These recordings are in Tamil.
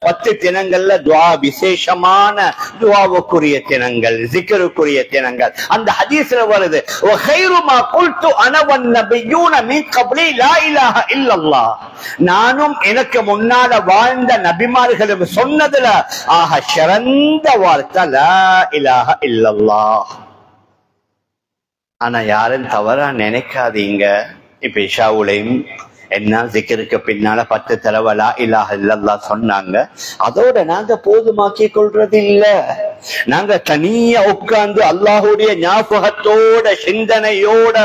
10 தினங்கள்ல துஆ விசேஷமான துஆவுக்குரிய தினங்கள், zikruக்குரிய தினங்கள். அந்த ஹதீஸ்ல வருது, வ கைரு மா குல்து அன வன் நபியூன மின் கப்லி லா இலாஹ இல்லல்லாஹ். நானும் எனக்கு முன்னால வாழ்ந்த நபிமார்களும் சொன்னதுல ஆக சிறந்த வார்த்தை லா இலாஹ இல்லல்லாஹ். ஆனா யாரும் தவறா நினைக்காதீங்க. இப்ப இஷாவுலையும் என்ன ஜிக்ருக்கு பின்னால 10 தடவை லா இலாஹ இல்லல்லாஹ் சொன்னாங்க. அதோட நாங்க போதுமாக்கி கொள்றது இல்ல. நாங்க தனியா உட்கார்ந்து அல்லாஹுடைய ஞாபகத்தோட சிந்தனையோட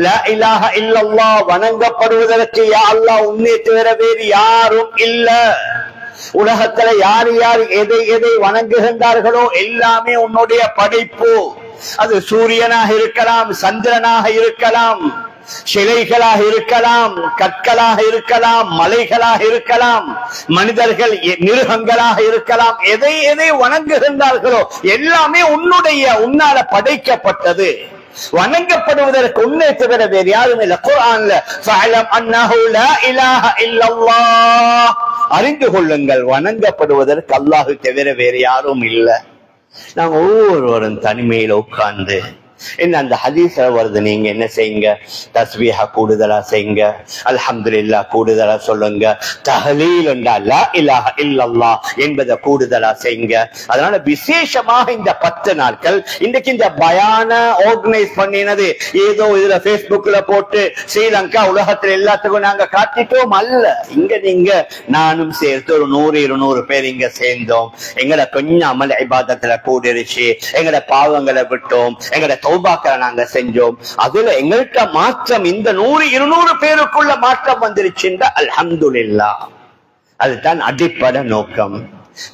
லா இலாஹ இல்லல்லாஹ் வணங்கப்படுவதற்கு யா அல்லாஹ் உன்னை தவிர வேறு யாரும் இல்ல. உலகத்துல யார் யார் எதை எதை வணங்குகின்றார்களோ எல்லாமே உன்னுடைய படைப்பு. அது சூரியனாக இருக்கலாம், சந்திரனாக இருக்கலாம், சிலைகளாக இருக்கலாம், கற்களாக இருக்கலாம், மலைகளாக இருக்கலாம், மனிதர்கள் மிருகங்களாக இருக்கலாம். எதை எதை வணங்குகின்றார்களோ எல்லாமே உன்னால படைக்கப்பட்டது. வணங்கப்படுவதற்கு உன்னை தவிர வேறு யாரும் இல்லை. குர்ஆன்ல ஃபஅலம் அன்னஹு லா இலாஹ இல்லல்லாஹ், அறிந்து கொள்ளுங்கள் வணங்கப்படுவதற்கு அல்லாஹ் தவிர வேறு யாரும் இல்லை. நாங்க ஒவ்வொருவரும் தனிமையில உட்கார்ந்து என்ன அந்த ஹதீஸ்ல வருது, நீங்க என்ன செய்யுங்க, தஸ்பீஹ கூடுதலா செய்யுங்க, அல்ஹம்துலில்லாஹ் கூடுதலா சொல்லுங்க, தஹ்லீல் லா இலாஹ இல்லல்லாஹ் என்பதை கூடுதலா செய்யுங்க. அதனால விசேஷமாக இந்த 10 நாட்கள் இன்றைக்கு இந்த பயான ஆர்கனைஸ் பண்ணினது ஏதோ இதுல Facebookல போட்டு ஸ்ரீலங்கா உலகத்துல எல்லாத்துக்கும் நாங்க காட்டிட்டோம் அல்ல. இங்க நீங்க நானும் சேர்த்து ஒரு 100-200 பேர் இங்க சேர்ந்தோம். எங்கட கொஞ்சம் அமல் இபாதத்துல கூடிருச்சு, எங்கட பாவங்களை விட்டோம், எங்கட தௌபாக்களை நாங்க செஞ்சோம். அதுல எங்கள்கிட்ட மாற்றம் இந்த 100-200 பேருக்குள்ள மாற்றம் வந்துருச்சுன்ற அல்ஹம்துலில்லாஹ். அதுதான் அடிப்படை நோக்கம்.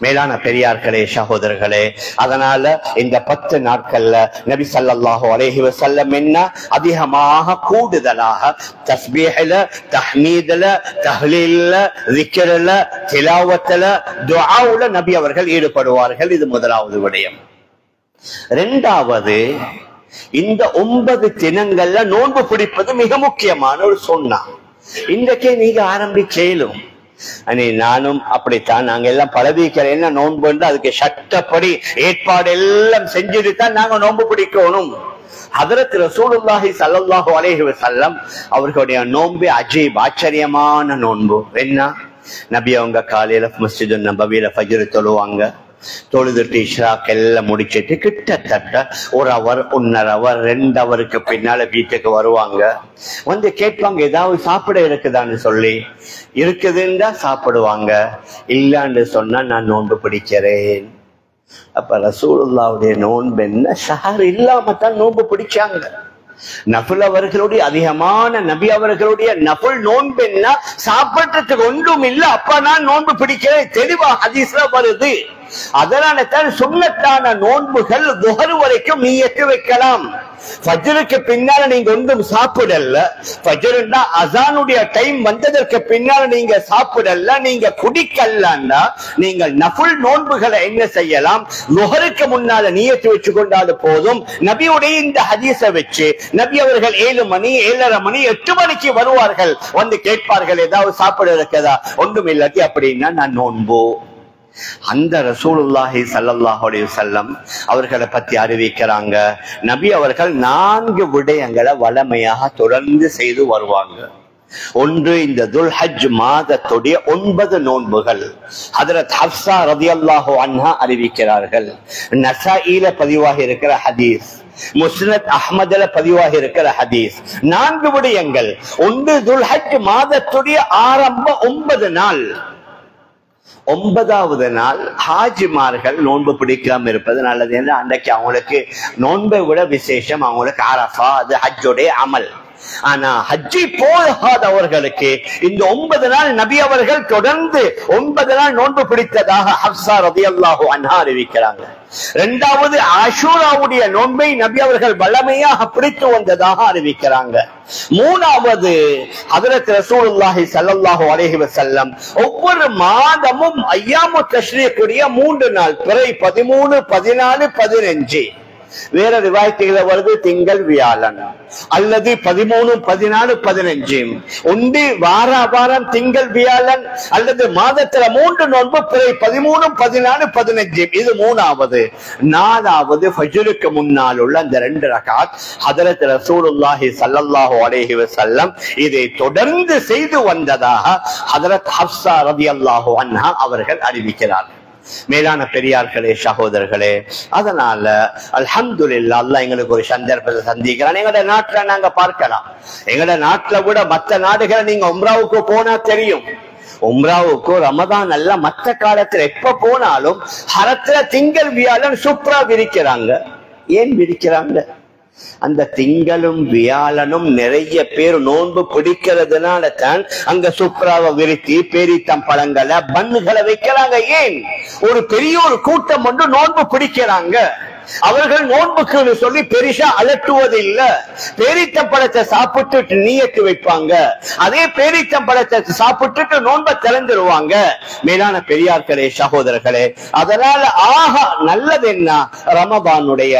மேலான பெரியார்களே, சகோதரர்களே, அதனால இந்த 10 நாட்கள்ல நபி ஸல்லல்லாஹு அலைஹி வஸல்லம் என்ன அதிகமாக கூடுதலாக தஸ்பீஹ்ல, தஹ்மீதுல, தஹ்லீல்ல, ذிக்ர்ல, திலாவத்துல, துஆவுல நபி அவர்கள் ஈடுபடுவார்கள். இது முதலாவது விடயம். இரண்டாவது, இந்த 9 தினங்கள்ல நோன்பு பிடிப்பது மிக முக்கியமான ஒரு சொன்னா. இன்றைக்கே நீங்க ஆரம்பிச்சேலும் நானும் அப்படித்தான். நாங்க எல்லாம் பழவிக்கிறேன் நோன்பு, அதுக்கு சட்டப்படி ஏற்பாடு எல்லாம் செஞ்சுட்டு தான் நாங்க நோன்பு பிடிக்கணும். ஹதரத் ரசூலுல்லாஹி ஸல்லல்லாஹு அலைஹி வஸல்லம் அவர்களுடைய நோன்பு அஜீப், ஆச்சரியமான நோன்பு. என்ன, நபி அவங்க காலையில மஸ்ஜிது நபவியில ஃபஜ்ர் தொழுவாங்க. தொழுதுட்டு இஷ்ராக் எல்லாம் முடிச்சிட்டு கிட்டத்தட்ட 1 ஹவர் 1.5 ஹவர் 2 ஹவருக்கு பின்னால வீட்டுக்கு வருவாங்க. வந்து கேட்பாங்க, ஏதாவது சாப்பிட இருக்குதான்னு சொல்லி. இருக்குதுன்னா சாப்பிடுவாங்க, இல்லான்னு சொன்னா நான் நோன்பு பிடிக்கிறேன். அப்ப ரசூலுல்லாஹ்வுடைய நோன்பு என்ன, ஷஹர் இல்லாம தான் நோன்பு பிடிச்சாங்க. நஃபில் அவர்களுடைய அதிகமான நபி அவர்களுடைய நஃபில் நோன்பு என்ன, சாப்பிட்டதுக்கு ஒன்றும் இல்ல, அப்ப நான் நோன்பு பிடிக்கிறேன், தெளிவா ஹதீஸ்ல வருது. அதனால தான் சுன்னத்தான நோன்புகள் துஹர் வரைக்கும் நீயத்து வைக்கலாம். ஃபஜ்ருக்கு பின்னால நீங்க ஒன்றும் சாப்பிடல, ஃபஜ்ர்னா அஸானுடைய டைம் வந்ததற்கு பின்னால நீங்க சாப்பிடல, நீங்க குடிக்கலன்னா நீங்கள் நஃபில் நோன்புகளை என்ன செய்யலாம், துஹருக்கு முன்னால நீயத்து வச்சு கொண்டாது போதும். நபியுடைய இந்த ஹதீஸை வச்சு நபி அவர்கள் 7 மணி 7:30 மணி 8 மணிக்கு வருவார்கள். வந்து கேட்பார்கள், ஏதாவது சாப்பிட இருக்கதா, ஒன்றும் இல்லாட்டி அப்படின்னா நான் நோன்பு. அந்த ரசூலுல்லாஹி ஸல்லல்லாஹு அலைஹி வஸல்லம் அவர்களை பத்தி அறிவிக்கிறாங்க, நபி அவர்கள் 4 விடயங்களை வளமையாக தொடர்ந்து செய்து வருவாங்க. ஒன்று, இந்த துல்ஹஜ் மாதத்துடைய 9 நோன்புகள். ஹஜ்ரத் ஹப்ஸா ரலியல்லாஹு அன்ஹா அறிவிக்கிறார்கள். நஸாயில பதிவாகி இருக்கிற ஹதீஸ், முஸ்னத் அஹ்மதுல பதிவாகி இருக்கிற ஹதீஸ். 4 விடயங்கள். ஒன்று, துல்ஹஜ் மாதத்துடைய ஆரம்ப 9 நாள். 9வது நாள் ஹாஜிமார்கள் நோன்பு பிடிக்காம இருப்பது நல்லது. என்று அன்றைக்கு அவங்களுக்கு நோன்பை விட விசேஷம் அவங்களுக்கு அரஃபா, அது ஹஜ்ஜுடைய அமல். ஆனா ஹஜ்ஜி போகாதவர்களுக்கு இந்த 9 நாள் நபி அவர்கள் தொடர்ந்து 9 நாள் நோன்பு பிடித்ததாக ஹப்ஸா ரலியல்லாஹு அன்ஹா அறிவிக்கிறாங்க. இரண்டாவது, ஆஷூராவுடைய நோன்பை நபி அவர்கள் வல்லமையாக பிடித்து வந்ததாக அறிவிக்கிறாங்க. மூணாவது, ஹஜ்ரத் ரசூலுல்லாஹி ஸல்லல்லாஹு அலைஹி வஸல்லம் ஒவ்வொரு மாதமும் ஐயாமு தஷ்ரீக்குடைய 3 நாள், பிறை 13, 14, 15 வேற ரிவாயத்துகளை வருது திங்கள் வியாழன் அல்லது 13, 14, 15. ஒன்று வாரம் திங்கள் வியாழன் அல்லது மாதத்துல 3 நோன்பு பிறை 13, 14, 15. இது 3வது. 4வது ஃபஜ்ருக்கு முன்னால் உள்ள அந்த 2 ரகாத் ஹஜ்ரத் ரசூலுல்லாஹி ஸல்லல்லாஹு அலைஹி வஸல்லம் இதை தொடர்ந்து செய்து வந்ததாக ஹஜ்ரத் ஹப்ஸா ரலியல்லாஹு அன்ஹா அவர்கள் அறிவிக்கிறார்கள். மேலான பெரியார்களே, சகோதரர்களே, அதனால அல்ஹம்துலில்லாஹ் அல்லாஹ் எங்களுக்கு ஒரு சந்தர்ப்பத்தை சந்திக்கிறான். எங்களோட நாட்டுல நாங்க பார்க்கலாம், எங்களோட நாட்டுல விட மற்ற நாடுகளை நீங்க உம்ராவுக்கு போனா தெரியும். உம்ராவுக்கு ரமதான் அல்ல மற்ற காலத்துல எப்ப போனாலும் ஹரத்துல திங்கள் வியாழன் சூப்பரா விரிக்கிறாங்க. ஏன் விரிக்கிறாங்க? அந்த திங்களும் வியாழனும் நிறைய பேர் நோன்பு பிடிக்கிறதுனால தான் அங்க சூப்பராக விரித்தி பேரித்தம் பழங்களை பன்னுகளை வைக்கிறாங்க. ஏன்? ஒரு பெரிய ஒரு கூட்டம் ஒன்று நோன்பு பிடிக்கிறாங்க. அவர்கள் நோன்புக்கு சொல்லி பெரிசா அலட்டுவது இல்ல. பேரித்தம் பழத்தை சாப்பிட்டு நீயத்து வைப்பாங்க. அதே பேரித்தம் பழத்தை சாப்பிட்டு நோன்பை திறந்துருவாங்க. மேலான பெரியார்களே, சகோதரர்களே, அதனால நல்லது என்ன, ரமதானுடைய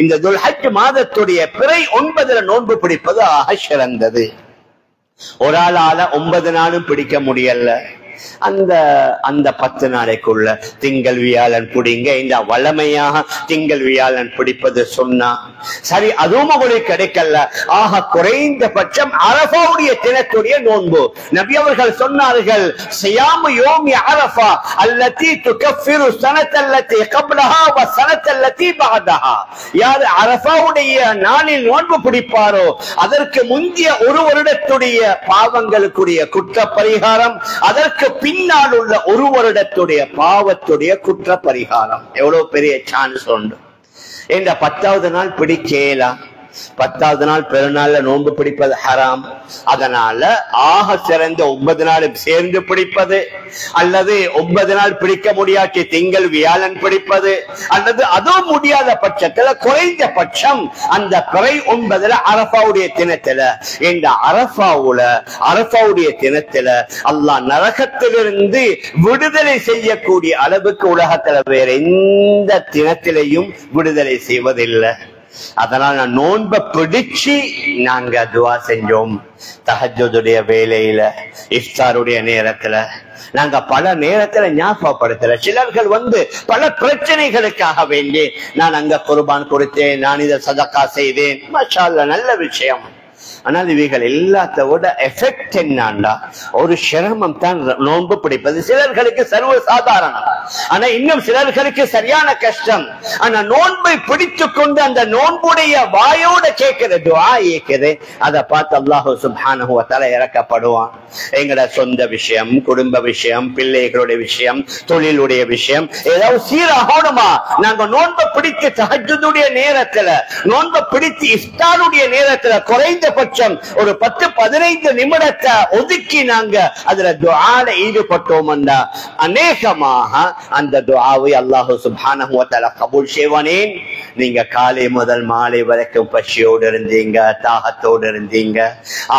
இந்த துல்ஹஜ் மாதத்துடைய பிறை 9 நோன்பு பிடிப்பது சிறந்தது. ஒரு ஆளால 9 நாளும் பிடிக்க முடியல. அந்த 10 நாளைக்குள்ள திங்கள் வியாழன் பிடிங்க. இந்த வளமையாக திங்கள் வியாழன் பிடிப்பது சொன்னா சரி, அதுவும் உங்களுக்கு கிடைக்கல. குறைந்தபட்சம் அரஃபாவுடைய தினத்துடைய நோன்பு நபி அவர்கள் சொன்னார்கள், சியாமு யோமி அரஃபா அல்லதி துகஃபிரு ஸனத்தல்லதி கப்லஹா வ ஸனத்தல்லதி பஅதஹா. யார் அரஃபாவுடைய நாளில் நோன்பு பிடிப்பாரோ அதற்கு முந்திய ஒரு வருடத்துடைய பாவங்களுக்குரிய குற்ற பரிகாரம், அதற்கு பின்னால் உள்ள ஒரு வருடத்துடைய பாவத்துடைய குற்ற பரிகாரம். எவ்வளவு பெரிய சான்ஸ் உண்டு. இந்த 10வது நாள் பிடிக்கலாம். 10வது நாள் பெருநாள்ல நோன்பு பிடிப்பது ஹராம். அதனால சிறந்த 9 நாளும் சேர்ந்து பிடிப்பது, அல்லது 9 நாள் பிடிக்க முடியாட்டி திங்கள் வியாழன் பிடிப்பது, அல்லது அதுவும் முடியாத பட்சத்துல குறைந்தபட்சம் அந்த பிறை 9 அரஃபாவுடைய தினத்துல, இந்த அரஃபாவுடைய தினத்துல அல்லாஹ் நரகத்திலிருந்து விடுதலை செய்யக்கூடிய அளவுக்கு உலகத்துல வேற எந்த தினத்திலையும் விடுதலை செய்வதில்லை. அதனால நோன்பை பிடிச்சு நாங்க துவா செஞ்சோம். தஹஜ்ஜுடைய வேளையில, இஃப்தாருடைய நேரத்துல நாங்க பல நேரத்துல ஞாபகப்படுத்தல. சிலர்கள் பல பிரச்சனைகளுக்காக வேண்டி நான் அங்க குர்பான் கொடுத்தேன், நான் இதை சதக்கா செய்தேன், மாஷா அல்லாஹ், நல்ல விஷயம். ஆனால் இவைகள் எல்லாத்தோட எஃபெக்ட் என்னண்டா, ஒரு சிரமம் தான் நோன்பு பிடிப்பது. சிலர்களுக்கு சர்வ சாதாரணம், ஆனா இன்னும் சிலர்களுக்கு சரியான கஷ்டம். ஆனா நோன்பை பிடித்து கொண்டு அந்த நோன்புடைய வாயோட கேட்கிற துஆ கேட்குது, அதை பார்த்து அல்லாஹ் சுப்ஹானஹு வ தஆலா இறக்கப்படுவான். எங்களோட சொந்த விஷயம், குடும்ப விஷயம், பிள்ளைகளுடைய விஷயம், தொழிலுடைய விஷயம் ஏதாவது சீராகணுமா, நாங்க நோன்பை பிடித்து தஹஜ்ஜுடைய நேரத்துல, நோன்பை பிடித்து இஃப்தாருடைய நேரத்துல குறைந்தபட்சம் ஒரு 10-15 நிமிடத்தை ஒதுக்கி நாங்க அதுல துஆல ஈடுபட்டோம்னா அநேகமாக அந்த துஆவை அல்லாஹ் சுப்ஹானஹு வ தஆலா கபூல் செய்வானே. நீங்க காலை முதல் மாலை வரைக்கும் பசியோடு இருந்தீங்க, தாகத்தோடு இருந்தீங்க,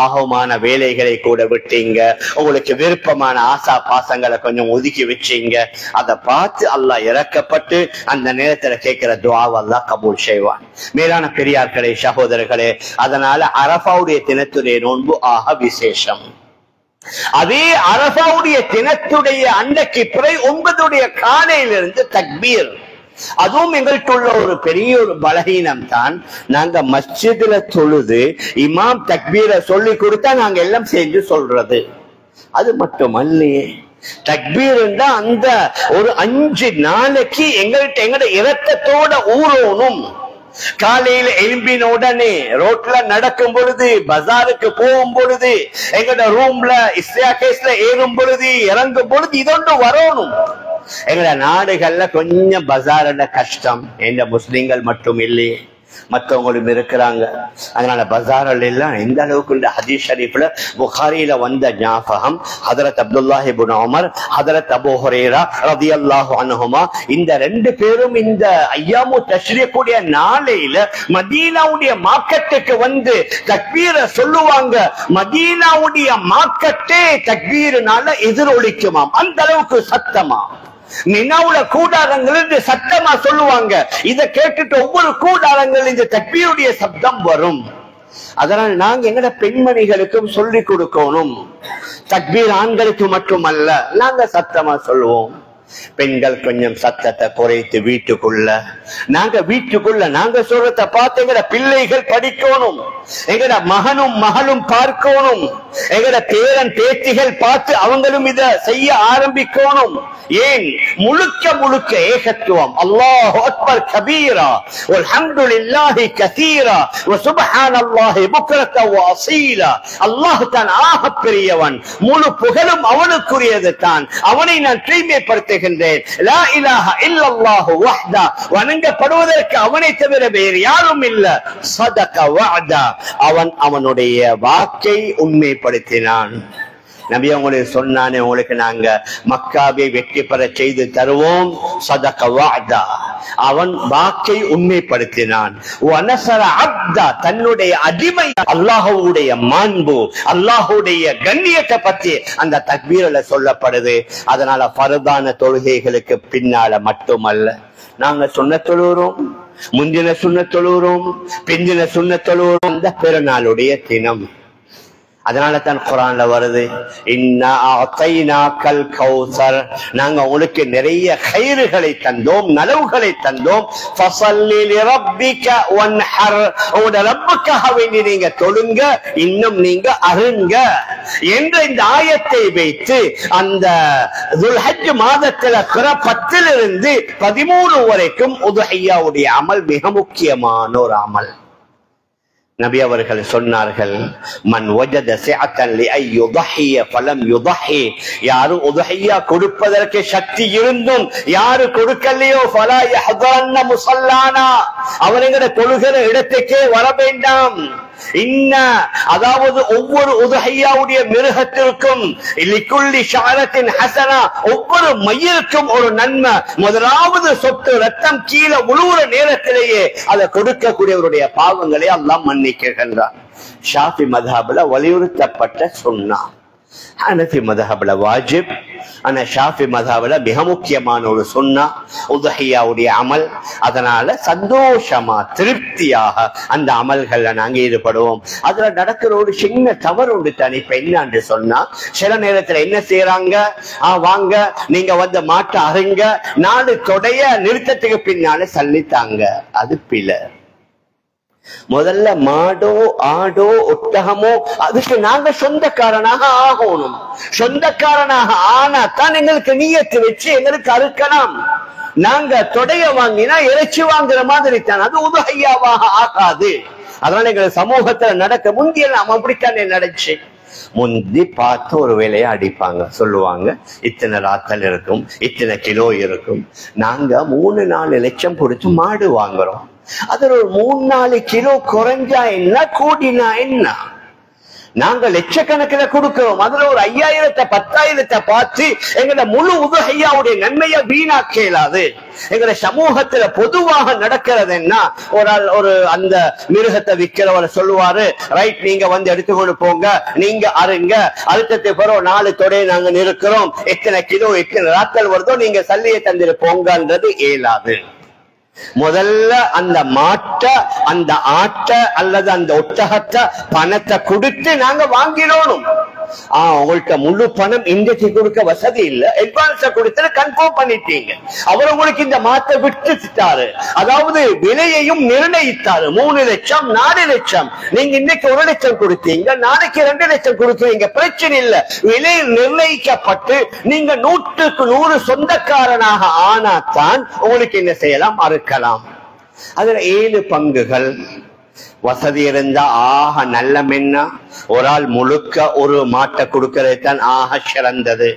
ஆகமான வேலைகளை கூட விட்டீங்க, உங்களுக்கு விருப்பமான ஆசா பாசங்களை கொஞ்சம் ஒதுக்கி வச்சீங்க, அதை பார்த்து அல்லாஹ் இறக்கப்பட்டு அந்த நேரத்துல கேட்கிற துஆவை அல்லாஹ் கபூல் செய்வான். மேலான பெரியார்களே, சகோதரர்களே, அதனால அரஃபாவுடைய தினத்துடைய நோன்பு விசேஷம். அதே அரஃபாவுடைய தினத்துடைய அன்றைக்கு பிறை 9 காலையிலிருந்து தக்பீர். அதுவும் எங்கள்கிட்ட உள்ள ஒரு பெரிய ஒரு பலகீனம் தான். நாங்க மஸ்ஜிதுல தொழுது இமாம் தக்பீரை சொல்லி கொடுத்தா நாங்க எல்லாம் சேர்ந்து சொல்றது. அது மட்டுமல்லையே, தக்பீர் அந்த ஒரு 5 நாளைக்கு எங்கள்கிட்ட இரத்தத்தோட ஊறணும். காலையில எழும்பின உடனே ரோட்ல நடக்கும் பொழுது, பஜாருக்கு போகும் பொழுது, எங்கட ரூம்ல இஸ்தியாகேஸ்ல ஏறும் பொழுது, இறங்கும் பொழுது இதொன்று வரணும். எங்கட நாடுகள்ல கொஞ்சம் பஜார்ல கஷ்டம். எந்த முஸ்லிம்கள் மட்டும் இல்லையே, மற்றவங்களும் இருக்கிறாங்க. அதனால பஜார்கள் எல்லாம் எந்த அளவுக்கு இந்த ஹதீஸ் ஷரீஃப்ல புகாரியில வந்த ஞாபகம், ஹதரத் அப்துல்லாஹ் இப்னு உமர், ஹதரத் அபூ ஹுரைரா ரலியல்லாஹு அன்ஹுமா, இந்த 2 பேரும் இந்த ஐயாமு தஷ்ரீக் கூடிய நாளையில மதீனாவுடைய மார்க்கெட்டுக்கு தக்பீரை சொல்லுவாங்க. மதீனாவுடைய மார்க்கெட்டே தக்பீர்னால எதிரொலிக்குமாம், அந்த அளவுக்கு சத்தமா. மினாவுல கூடாரங்கள் சத்தமா சொல்லுவாங்க. இதை கேட்டுட்டு ஒவ்வொரு கூடாரங்கள் இந்த தக்பீருடைய சப்தம் வரும். அதனால் நாங்க எங்கட பெண்மணிகளுக்கும் சொல்லிக் கொடுக்கணும். தக்பீர் ஆண்களுக்கு மட்டுமல்ல, நாங்க சத்தமா சொல்லுவோம். பெண்கள் கொஞ்சம் சத்தத்தை குறைத்து வீட்டுக்குள்ள நாங்க சொல்றத பார்த்து எங்கட பிள்ளைகள் படிக்கணும். எங்கட மகனும் மகளும் பார்க்கணும். எங்கட பேரன் பேத்திகள் பார்த்து அவங்களும் இத செய்ய ஆரம்பிக்கணும். ஏன்? முழுக்க முழுக்க ஏகத்துவம். அல்லாஹு அக்பர் கபீரா வல்ஹம்துலில்லாஹி கஸீரா வ சுப்ஹானல்லாஹி புக்ரத வ அஸீலா. அல்லாஹ் தான் ஆக பெரியவன், முழு புகழும் அவனுக்குரியது தான். அவனை நான் தூய்மைப்படுத்த லா இலாஹ இல்லல்லாஹு வஹ்தா, வணங்கப்படுவதற்கு அவனை தவிர வேறு யாரும் இல்ல. ஸதக வஅதா, அவன் அவனுடைய வாக்கை உண்மைப்படுத்தினான். நபி அவங்களுக்கு சொன்னானே, உங்களுக்கு நாங்க மக்காவை வெற்றி பெற செய்து தருவோம். ஸதக வஅதா, அவன் வாக்கை உண்மைப்படுத்தினான். வனஸர அப்தா, தன்னுடைய அடிமை. அல்லாஹ்வுடைய மாண்பு, அல்லாஹ்வுடைய கண்ணியத்தை பத்தி அந்த தக்பீர்ல சொல்லப்படுது. அதனால ஃபர்தான தொழுகைகளுக்கு பின்னால மட்டுமல்ல, நாங்க சுன்னத் தொழுகிறோம், முந்தின சுன்னத் தொழுகிறோம், பிந்தின சுன்னத் தொழுகிறோம். அந்த பெருநாளுடைய தினம். அதனால தான் குர்ஆன்ல வருது, இன்னா அஅதைனாக்கல் கௌசர், நாங்க உங்களுக்கு நிறைய கைறுகளை தந்தோம், நலவுகளை தந்தோம். ஃபஸல்லி லிரப்பிக வன்ஹர், உங்க ரப்புக்காக வேண்டி நீங்க தொழுங்க, இன்னும் நீங்க அருங்க என்ற இந்த ஆயத்தை வைத்து அந்த துல்ஹஜ் மாதத்துல பிற 10 13 வரைக்கும் உதுஹியாவுடைய அமல் மிக முக்கியமான ஒரு அமல். நபி அவர்கள் சொன்னார்கள், மன் வஜத சிஅத்தன் லிஐ யுضحிய ஃபலம் யுضحி, யாரு உதுஹியா கொடுப்பதற்கு சக்தி இருந்தும் யாரு கொடுக்கலையோ ஃபலா யஹ்தரன்ன முஸல்லானா, அவங்களோட தொழுகிற இடத்துக்கே வர வேண்டாம். அதாவது ஒவ்வொரு உதுஹியாவுடைய மிருகத்திற்கும் லிக்குல்லி ஷஅரத்தின் ஹஸனா, ஒவ்வொரு மயிலுக்கும் ஒரு நன்மை. முதலாவது சொட்டு ரத்தம் கீழே உழுவுற நேரத்திலேயே அதை கொடுக்கக்கூடியவருடைய பாவங்களை அல்லாஹ் மன்னிக்கின்றான். ஷாஃபி மذஹப்ல வலியுறுத்தப்பட்ட சுன்னா, ஹனஃபி மذஹப்ல வாஜிப். ஆனா ஷாஃபி மذஹப்ல மிக முக்கியமான ஒரு சுன்னா உதுஹியாவுடைய அமல். அதனால சந்தோஷமா திருப்தியாக அந்த அமல்கள்ல நாங்க ஈடுபடுவோம். அதுல நடக்கிற ஒரு சின்ன தவறு உண்டு தானே. இப்ப என்னன்னு சொன்னா, சில நேரத்துல என்ன செய்யறாங்க, வாங்க நீங்க வந்து மாட்ட அருங்க, 4 தொடைய நிறுத்தத்துக்கு பின்னால சல்லித்தாங்க. அது பிழை. முதல்ல மாடோ ஆடோ ஒட்டகமோ அதுக்கு நாங்க சொந்தக்காரனாக ஆகணும். சொந்தக்காரனாக ஆனா தான் எங்களுக்கு நியத்து வச்சு எங்களுக்கு அறுக்கலாம். நாங்க தொடைய வாங்கினா இறைச்சி வாங்குற மாதிரி தான், அது உதுஹியாவாக ஆகாது. அதனால எங்க சமூகத்துல நடக்க முந்தியெல்லாம் அப்படித்தானே நடந்துச்சு. முந்தி பார்த்து ஒரு வேலையை அடிப்பாங்க, சொல்லுவாங்க இத்தனை ராத்தல் இருக்கும், இத்தனை கிலோ இருக்கும். நாங்க 3-4 லட்சம் கொடுத்து மாடு வாங்குறோம். அதுல ஒரு 3-4 கிலோ குறைஞ்சா என்ன, கூடினா என்ன? நாங்க லட்சக்கணக்கில் கொடுக்கிறோம். அதுல ஒரு 5000-10,000 பார்த்து எங்களை முழு உதுஹியாவுடைய நன்மையை வீணாக்க இயலாது. எங்களை சமூகத்துல பொதுவாக நடக்கிறது என்ன, ஒரு அந்த மிருகத்தை விற்கிறவரை சொல்லுவாரு, ரைட் நீங்க வந்து எடுத்துக்கொண்டு போங்க, நீங்க அருங்க, அழுத்தத்தை பிறகு 4 தொடையை நாங்க நிறுக்கிறோம், எத்தனை கிலோ எத்தனை ராத்தல் வருதோ நீங்க சல்லியை தந்துட்டு போங்கன்றது இயலாது. முதல்ல அந்த மாட்டை, அந்த ஆட்டை அல்லது அந்த ஒட்டகத்தை பணத்தை கொடுத்து நாங்க வாங்கிடணும். உங்கள்கிட்ட முழு பணம் இன்றைக்கு கொடுக்க வசதி இல்ல, அட்வான்ஸ கொடுத்து கன்ஃபார்ம் பண்ணிட்டீங்க. அவர் உங்களுக்கு இந்த மாட்டை விட்டுட்டாரு, அதாவது விலையையும் நிர்ணயித்தாரு. 3 லட்சம் 4 லட்சம், நீங்க இன்னைக்கு 1 லட்சம் கொடுத்தீங்க, நாளைக்கு 2 லட்சம் கொடுக்குறீங்க, பிரச்சனை இல்ல. விலை நிர்ணயிக்கப்பட்டு நீங்க 100க்கு 100 சொந்தக்காரனாக ஆனாத்தான் உங்களுக்கு என்ன செய்யலாம், அறுக்கலாம். அதுல 7 பங்குகள். வசதி இருந்தா ஆக நல்ல மென்னா ஒரு ஆள் முழுக்க ஒரு மாட்டை கொடுக்கிறது தான் ஆக சிறந்தது.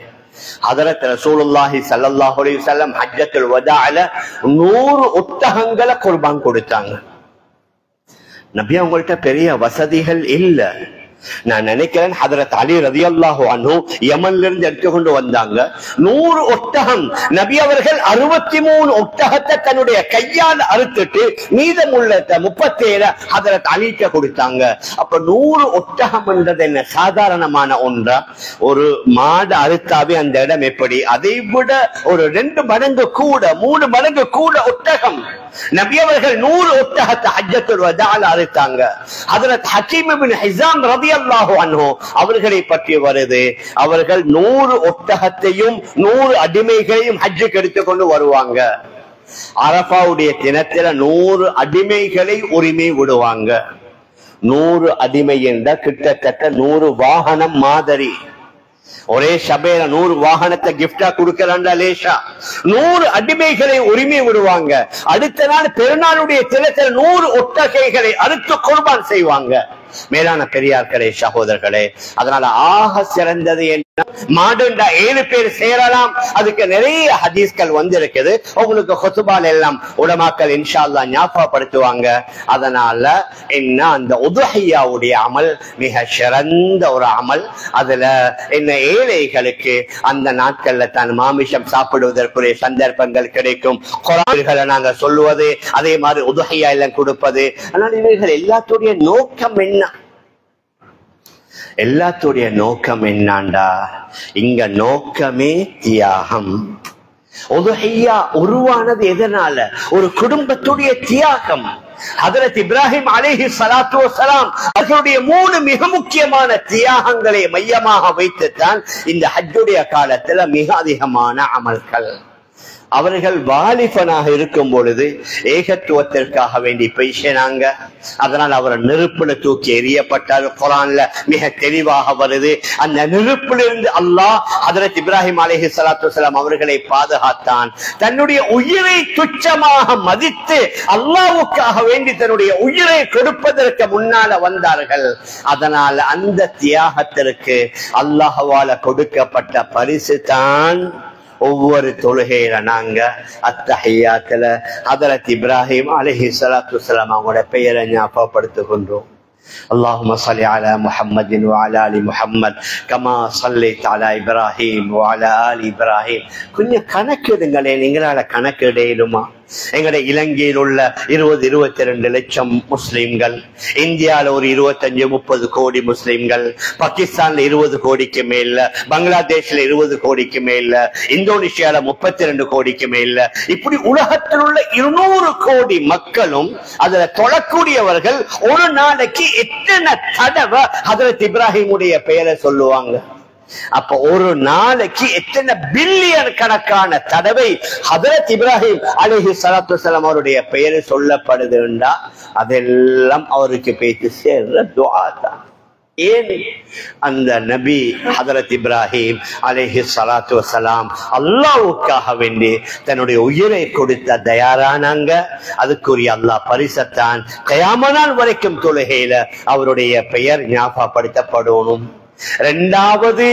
ஹதரத் ரசூலுல்லாஹி ஸல்லல்லாஹு அலைஹி வஸல்லம் ஹஜ்ஜத்துல் வதாஅல 100 ஒட்டகங்களை குர்பான் கொடுத்தாங்க. நபி அவங்கள்ட்ட பெரிய வசதிகள் இல்ல, நான் நினைக்கிறேன் ஹதரத் அலி ரலியல்லாஹு அன்ஹு யமன்ல இருந்து எடுத்துக்கொண்டு வந்தாங்க 100 ஒட்டகம். நபி அவர்கள் 63 ஒட்டகத்தை தன்னுடைய கையால் அறுத்துட்டு மீதமுள்ள 37 ஹதரத் அலிக்கு கொடுத்தாங்க. அப்ப 100 ஒட்டகம் என்றது என்ன சாதாரணமான ஒன்றா? ஒரு மாடு அறுத்தாவே அந்த இடம் எப்படி? அதை விட ஒரு 2 மடங்கு கூட 3 மடங்கு கூட ஒட்டகம். நபி அவர்கள் 100 ஒட்டகத்தை ஹஜ்ஜத்துல் வதால அறுத்தாங்க. ஹஜ்ரத் ஹக்கீம் இப்னு ஹிஸாம் ரலியல்லாஹு அன்ஹு அவர்களை பற்றி வருது, அவர்கள் 100 ஒட்டகத்தையும் 100 அடிமைகளையும் ஹஜ்ஜுக்கு எடுத்துக்கொண்டு வருவாங்க. அரஃபாவுடைய தினத்தில 100 அடிமைகளை உரிமை விடுவாங்க. 100 அடிமை என்ற கிட்டத்தட்ட 100 வாகனம் மாதிரி. ஒரே சபையில 100 வாகனத்தை கிஃப்டா கொடுக்கறாங்க லேஷா. 100 அடிமைகளை உரிமை விடுவாங்க. அடுத்த நாள் பெருநாளுடைய தினத்தில் 100 ஒட்டகைகளை அறுத்து குர்பான் செய்வாங்க. மேலான பெரியார்களே, சகோதரர்களே, அதனால ஆக சிறந்தது என்ன? மாடுண்டா 7 பேர் சேரலாம். அதுக்கு நிறைய ஹதீஸ்கள் வந்திருக்குது. உங்களுக்கு ஹுத்பால் எல்லாம் உலமாக்கள் இன்ஷா அல்லாஹ் ஞாபகப்படுத்துவாங்க. அதனால என்ன, அந்த உதுஹியாவுடைய அமல் மிக சிறந்த ஒரு அமல். அதுல என்ன, ஏழைகளுக்கு அந்த நாட்கள்ல தான் மாமிசம் சாப்பிடுவதற்குரிய சந்தர்ப்பங்கள் கிடைக்கும். குர்ஆன்களை நாங்க சொல்லுவது, அதே மாதிரி உதுஹியா எல்லாம் கொடுப்பது. அதனால இவைகள் எல்லாத்துடைய நோக்கம் என்ன? எல்லாத்துடைய நோக்கம் என்னண்டா, இங்க நோக்கமே தியாகம். உதுஹியா உருவானது எதனால? ஒரு குடும்பத்துடைய தியாகம். ஹஜ்ரத் இப்ராஹிம் அலைஹிஸ்ஸலாத்து வஸ்ஸலாம் அவர்களுடைய 3 மிக முக்கியமான தியாகங்களை மையமாக வைத்துத்தான் இந்த ஹஜ்ஜுடைய காலத்துல மிக அதிகமான அமல்கள். அவர்கள் வாலிபனாக இருக்கும் பொழுது ஏகத்துவத்திற்காக வேண்டி பேசினாங்க. அதனால் அவர் நெருப்புல தூக்கி எறியப்பட்டார். குர்ஆன்ல மிக தெளிவாக வருது. அந்த நெருப்பிலிருந்து அல்லாஹ் ஹஜ்ரத் இப்ராஹிம் அலைஹிஸ்ஸலாத்து வஸ்ஸலாம் அவர்களை பாதுகாத்தான். தன்னுடைய உயிரை துச்சமாக மதித்து அல்லாஹ்வுக்காக வேண்டி தன்னுடைய உயிரை கொடுப்பதற்கு முன்னால வந்தார்கள். அதனால் அந்த தியாகத்திற்கு அல்லாஹ்வால கொடுக்கப்பட்ட பரிசு தான் ஒவ்வொரு தொழுகையில நாங்க அத்தஹியாத்துல ஹஜ்ரத் இப்ராஹிம் அலைஹிஸ்ஸலாத்து வஸ்ஸலாம் அவங்களோட பெயரை ஞாபகப்படுத்துகின்றோம். اللهم صل على محمد وعلى ال محمد كما صليت على ابراهيم وعلى ال ابراهيم. கொஞ்சம் கணக்கிடுங்களே, நீங்களால கணக்கிடையிலுமா? எங்களுடைய இலங்கையில் உள்ள 20-22 லட்சம் முஸ்லிம்கள், இந்தியாவில் ஒரு 25-30 கோடி முஸ்லிம்கள், பாகிஸ்தான்ல 20 கோடிக்கு மேல, பங்களாதேஷ்ல 20 கோடிக்கு மேல, இந்தோனேஷியால 32 கோடிக்கு மேல, இப்படி உலகத்தில் உள்ள 200 கோடி மக்களும் அதுல தொழக்கூடியவர்கள் ஒரு நாளைக்கு எத்தனை தடவை ஹஜ்ரத் இப்ராஹிமுடைய பெயரை சொல்லுவாங்க? அப்ப ஒரு நாளைக்கு எத்தனை பில்லியன் கணக்கான தடவை ஹஜ்ரத் இப்ராஹிம் அலைஹிஸ்ஸலாத்து வஸ்ஸலாம் அவருடைய பெயரை சொல்லப்படுதுண்டா அதெல்லாம் அவருக்கு பேச்சு சேர்ற துஆ தான். ஏன் அந்த நபி ஹஜ்ரத் இப்ராஹிம் அலைஹிஸ்ஸலாத்து வஸ்ஸலாம் அல்லாஹ்வுக்காக வேண்டி தன்னுடைய உயிரை கொடுத்த தயாரானாங்க. அதுக்குரிய அல்லாஹ் பரிசத்தான் கியாமத் நாள் வரைக்கும் தொழுகையில அவருடைய பெயர் ஞாபகப்படுத்தப்படணும். இரண்டாவது,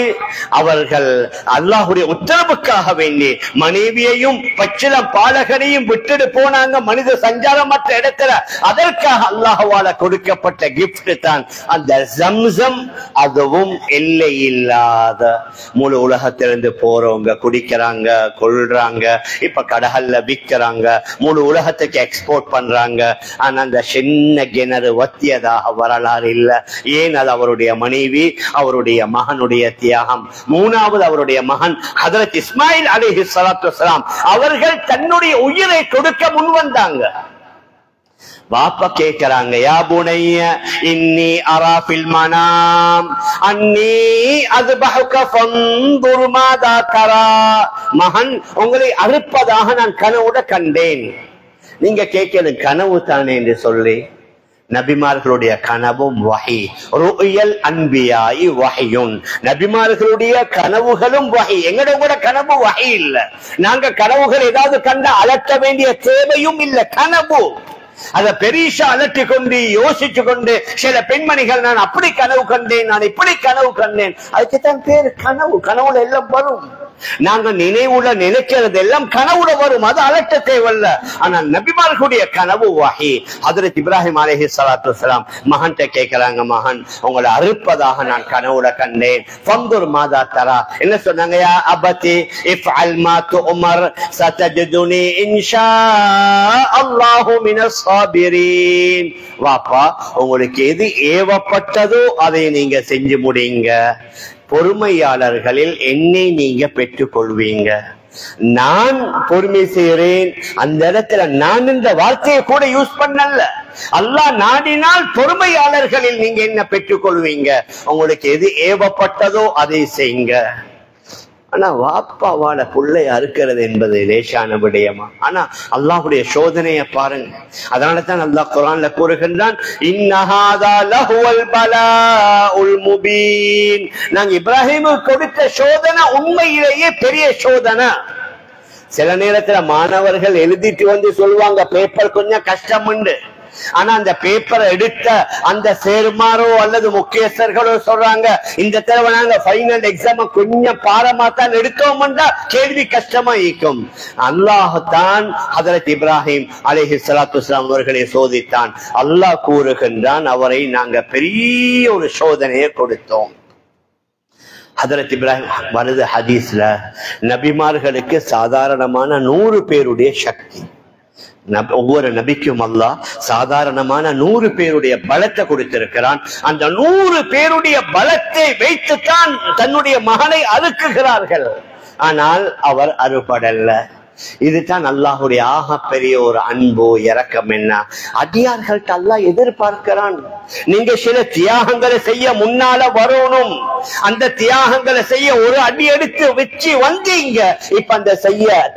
அவர்கள் அல்லாஹ்வுடைய உத்தரவுக்காக வேண்டி மனைவியையும் பச்சிளம் பாலகனையும் விட்டுட்டு போனாங்க மனித சஞ்சாரமற்ற இடத்துல. அதற்காக அல்லாஹ்வால கொடுக்கப்பட்ட கிஃப்ட் தான் அந்த ஜம்சம். அதுவும் எல்லை இல்லாத, முழு உலகத்திலிருந்து போறவங்க குடிக்கிறாங்க, கொள்றாங்க, இப்ப கடல்ல விற்கிறாங்க, முழு உலகத்துக்கு எக்ஸ்போர்ட் பண்றாங்க. ஆனா அந்த சின்ன கிணறு வத்தியதாக வரலாறு இல்ல. ஏன்? அது அவருடைய மனைவி, அவருடைய மகனுடைய தியாகம். மூணாவது, அவருடைய மகன் ஹஜ்ரத் இஸ்மாயில் அலைஹிஸ்ஸலாத்து வஸ்ஸலாம் அவர்கள் தன்னுடைய உயிரை கொடுக்க முன்வந்தாங்க. பாப்பா கேட்கிறாங்க, யா புனைய இன்னி அரா ஃபில் மனாம் அன்னி அஸ்பஹுக ஃபன்துர் மாதா தரா. மகன், உங்களை அறுப்பதாக நான் கனவுட கண்டேன். நீங்க கேட்கிறது கனவு தானே என்று சொல்லி, நபிமார்களுடைய கனவும் வஹி. ருயல் அன்பியாஇ வஹியுன். நபிமார்களுடைய கனவுகளும் வஹி. எங்களோட கனவு வஹி இல்ல. நாங்க கனவுகள் ஏதாவது கண்ட அலட்ட வேண்டிய தேவையும் இல்ல. கனவு அத பெரிசா அலட்டி கொண்டு யோசிச்சு கொண்டு சில பெண்மணிகள் நான் அப்படி கனவு கண்டேன், நான் இப்படி கனவு கண்டேன், அதுக்குத்தான் பேரு கனவு. கனவுல எல்லாம் வரும். நாங்க நினைவுல நினைக்கிறது எல்லாம் கனவுல வரும், அது அலட்ட தேவையில்ல. ஆனா நபிமார்களுடைய கனவு வஹி. ஹஜ்ரத் இப்ராஹிம் அலைஹிஸ்ஸலாத்து வஸ்ஸலாம் மகன்கிட்ட கேட்கிறாங்க, மகன் உங்களை அறுப்பதாக நான் கனவுல கண்டேன், ஃபந்துர் மாதா தரா. என்ன சொன்னாங்க? யா அபதி இஃஅல் மா துஅமர் சதஜதுனி இன்ஷா அல்லாஹு மினஸ் ஸாபிரீன். வாப்பா, உங்களுக்கு எது ஏவப்பட்டதோ அதை நீங்க செஞ்சு முடிங்க. பொறுமையாளர்களில் என்னை நீங்க பெற்றுக் கொள்வீங்க. நான் பொறுமை செய்கிறேன். அந்த இடத்துல நான் இந்த வார்த்தையை கூட யூஸ் பண்ணல. அல்லாஹ் நாடினால் பொறுமையாளர்களில் நீங்க என்ன பெற்றுக் கொள்வீங்க. உங்களுக்கு எது ஏவப்பட்டதோ அதை செய்யுங்க. ஆனா வாப்பாவால புள்ளை அறுக்கிறது என்பது லேசான விடயமா? ஆனா அல்லாஹ்வுடைய சோதனையை பாருங்க. அதனால தான் அல்லாஹ் குர்ஆன்ல கூறுகின்றான், இன்னஹாதா லஹுவல் பலாஉல் முபீன். நாங்க இப்ராஹிமுக்கு கொடுத்த சோதனை உண்மையிலேயே பெரிய சோதனை. சில நேரத்துல மாணவர்கள் எழுதிட்டு வந்து சொல்லுவாங்க பேப்பர் கொஞ்சம் கஷ்டம் உண்டு. ஆனா அந்த பேப்பரை எடுத்த அந்த சேர்மாரோ அல்லது முக்கியஸ்தர்களோ சொல்றாங்க, இந்த தடவை நாங்க ஃபைனல் எக்ஸாம் கொஞ்சம் பாரமா தான் எடுத்தோம்னா கேள்வி கஷ்டமா இருக்கும். அல்லாஹ் தான் ஹஜ்ரத் இப்ராஹிம் அலைஹிஸ்ஸலாத்து வஸ்ஸலாம் அவர்களை சோதித்தான். அல்லாஹ் கூறுகின்றான், அவரை நாங்க பெரிய ஒரு சோதனையை கொடுத்தோம். ஹஜ்ரத் இப்ராஹிம் வருது ஹதீஸ்ல, நபிமார்களுக்கு சாதாரணமான 100 பேருடைய சக்தி. ஒவ்வொரு நபிக்கும் அல்லாஹ் சாதாரணமான 100 பேருடைய பலத்தை கொடுத்திருக்கிறான். அந்த 100 பேருடைய பலத்தை வைத்துத்தான் தன்னுடைய மகனை அறுக்குகிறார்கள். ஆனால் அவர் அறுபடல்ல. இதுதான் அல்லாஹுடைய ஆக பெரிய ஒரு அன்பு இரக்கம். என்ன அடியார்கள்ட்ட அல்லாஹ் எதிர்பார்க்கிறான், நீங்க சில தியாகங்களை செய்ய முன்னால வரணும். அந்த தியாகங்களை செய்ய ஒரு அடி எடுத்து வச்சு வந்தீங்க. இப்ப அந்த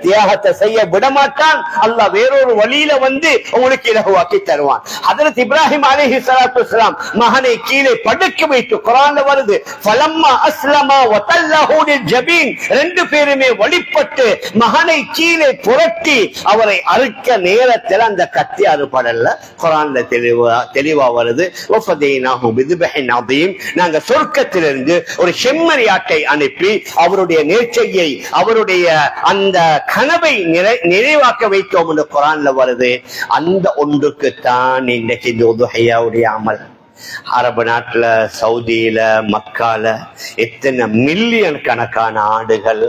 தியாகத்தை செய்ய விடமாட்டான். அல்லாஹ் வேறொரு வழியில வந்து உங்களுக்கு இலகுவாக்கி தருவான். ஹஜ்ரத் இப்ராஹிம் அலைஹிஸ்ஸலாத்து வஸ்ஸலாம் மகனை கீழே படுக்க வைத்து குர்ஆன்ல வருது, ஃபலம்மா அஸ்லமா வதல்லஹு லில்ஜபீன். 2 பேருமே வழிபட்டு மகனை கீழே புரட்டி அவரை அறுக்க நேரத்தில் அந்த கத்தி அறுபடல்ல. குர்ஆன்ல தெளிவா வருது, வஃபதைனாஹு பிதுபஹின் அதீம். நாங்க சொர்க்கத்திலிருந்து ஒரு செம்மறியாட்டை அனுப்பி அவருடைய நேர்ச்சையை, அவருடைய அந்த கனவை நிறைவாக்க வைத்தோம் என்று குர்ஆன்ல வருது. அந்த ஒன்றுக்கு தான் இன்றைக்கு இந்த உதுஹையாவுடைய அமல். அரபு நாட்டுல, சவுதியில, மக்கால எத்தனை மில்லியன் கணக்கான ஆடுகள்,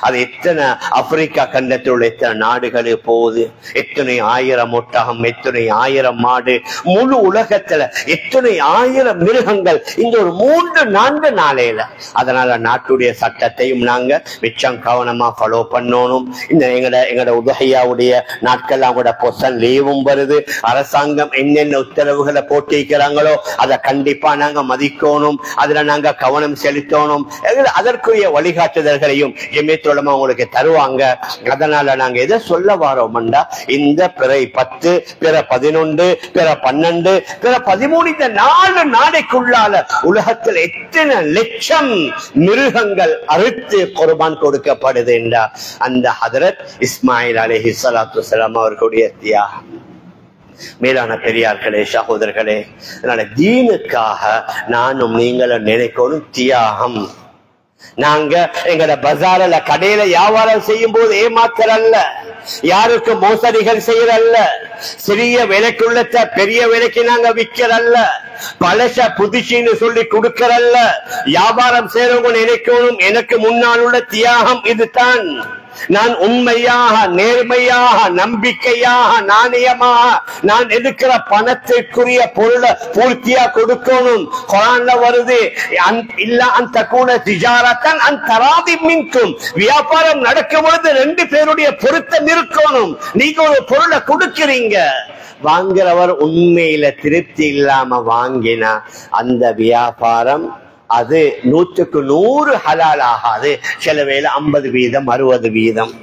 அது எத்தனை ஆப்பிரிக்கா கண்டத்தில் உள்ள எத்தனை நாடுகளுக்கு போகுது, எத்தனை ஆயிரம் ஒட்டகம், எத்தனை ஆயிரம் மாடு, முழு உலகத்துல எத்தனை ஆயிரம் மிருகங்கள் இந்த ஒரு 3-4 நாளையில. அதனால நாட்டுடைய சட்டத்தையும் நாங்க மிச்சம் கவனமா ஃபாலோ பண்ணணும். இந்த எங்கட உதகையாவுடைய நாட்கள் அவங்களோட பொசன் லீவும் வருது. அரசாங்கம் என்னென்ன உத்தரவுகளை போட்டிருக்கிறாங்களோ அதை கண்டிப்பா நாங்க மதிக்கணும். அதுல நாங்க கவனம் செலுத்தணும். அதற்குரிய வழிகாட்டுதல்களையும் ஜமியத்துல் உலமா உங்களுக்கு தருவாங்க. அதனால நாங்க எதை சொல்ல வாரோம்டா, இந்த பிறை 10, பிற 11, பிற 12, பிற 13 இந்த 4 நாளைக்குள்ளால உலகத்தில் எத்தனை லட்சம் மிருகங்கள் அறுத்து குர்பான் கொடுக்கப்படுது என்றா அந்த ஹஜ்ரத் இஸ்மாயில் அலைஹிஸ்ஸலாத்து வஸ்ஸலாம் அவர்களுடைய தியாகம். மேலான பெரியார்களே, சகோதரர்களே, அதனால தீனுக்காக நானும் நீங்களும் நினைக்கணும் தியாகம். நாங்க எங்கட பஜார்ல கடையில வியாபாரம் செய்யும் போது ஏமாத்தரல்ல, யாருக்கு மோசடிகள் செய்யறல்ல, சிறிய விலைக்குள்ளத்த பெரிய விலைக்கு நாங்க விக்கிறல்ல, பழச புதுசின்னு சொல்லி கொடுக்கறல்ல. வியாபாரம் செய்யறவங்க நினைக்கணும், எனக்கு முன்னால் உள்ள தியாகம் இதுதான். நான் உண்மையாக, நேர்மையாக, நம்பிக்கையாக, நாணயமாக நான் எடுக்கிற பணத்திற்குரிய பொருளை பூர்த்தியா கொடுக்கணும். குர்ஆன்ல வருது, இல்ல அந்த கூட திஜாரத்தன் அந்தராதி மின்கும். வியாபாரம் நடக்கும் பொழுது 2 பேருடைய பொருத்தம் இருக்கணும். நீங்க ஒரு பொருளை கொடுக்கிறீங்க, வாங்குறவர் உண்மையில திருப்தி இல்லாம வாங்கினா அந்த வியாபாரம் அது 100க்கு 100 ஹலால் ஆகாது. சில வேளை 50%, 60%.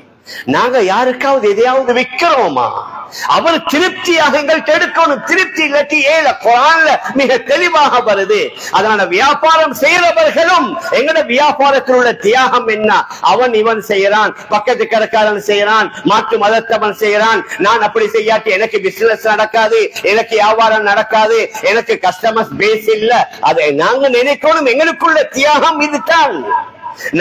நாங்க யாருக்காவது எதையாவது விற்கிறோமா, அவர் திருப்தியாக எங்கள்கிட்ட எடுக்கணும். திருப்தி இல்லாட்டி ஏல. குர்ஆன்ல மிக தெளிவாக வருது. அதனால வியாபாரம் செய்யறவர்களும் எங்கட வியாபாரத்தில் உள்ள தியாகம் என்ன, அவன் இவன் செய்யறான், பக்கத்து கடைக்காரன் செய்யறான், மாற்று மதத்தவன் செய்யறான், நான் அப்படி செய்யாட்டி எனக்கு பிசினஸ் நடக்காது, எனக்கு வியாபாரம் நடக்காது, எனக்கு கஸ்டமர்ஸ் பேஸ் இல்ல. அதை நாங்க நினைக்கணும், எங்களுக்குள்ள தியாகம் இதுதான்.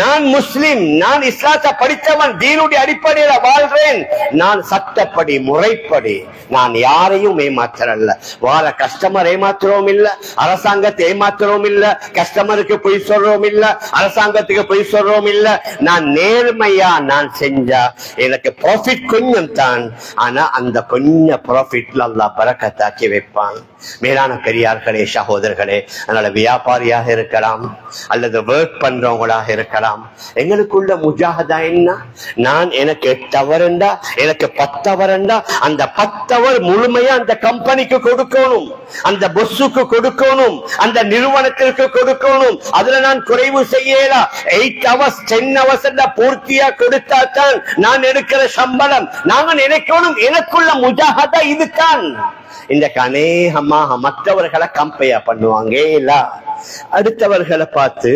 நான் முஸ்லிம், நான் இஸ்லாத்தை படித்தவன், தீனுடைய அடிப்படையில வாழ்றேன். நான் சட்டப்படி முறைப்படி நான் யாரையும் ஏமாத்துறல்ல. வார கஸ்டமர் ஏமாத்துறோம் இல்ல, அரசாங்கத்தை ஏமாத்துறோம் இல்ல, கஸ்டமருக்கு பொய் சொல்றோம் இல்ல, அரசாங்கத்துக்கு பொய் சொல்றோம் இல்ல. நான் நேர்மையா நான் செஞ்சா எனக்கு ப்ராஃபிட் கொஞ்சம் தான். ஆனா அந்த கொஞ்சம் ப்ராஃபிட்ல அல்லாஹ் பரக்கத்தாக்கி வைப்பான். மேலான பெரியார்களே, சகோதரர்களே, அதனால வியாபாரியாக இருக்கலாம் அல்லது ஒர்க் பண்றவங்களாக இருக்கலாம், எங்களுக்குள்ள முஜாஹதா என்ன? நான் எனக்கு 8 ஹவர்ண்டா, எனக்கு 10 ஹவர்ண்டா, அந்த 10 ஹவர் முழுமையா அந்த கம்பெனிக்கு கொடுக்கணும், அந்த பொஸ்ஸுக்கு கொடுக்கணும், அந்த நிறுவனத்திற்கு கொடுக்கணும். அதுல நான் குறைவு செய்யலாம். 8 ஹவர்ஸ் 10 ஹவர்ஸ் பூர்த்தியா கொடுத்தா தான் நான் எடுக்கிற சம்பளம். நாங்க நினைக்கணும் எனக்குள்ள முஜாஹதா இதுதான். இந்த அநேகமாக மற்றவர்களை கம்பேர் பண்ணுவாங்க இல்ல, அடுத்தவர்களை பார்த்து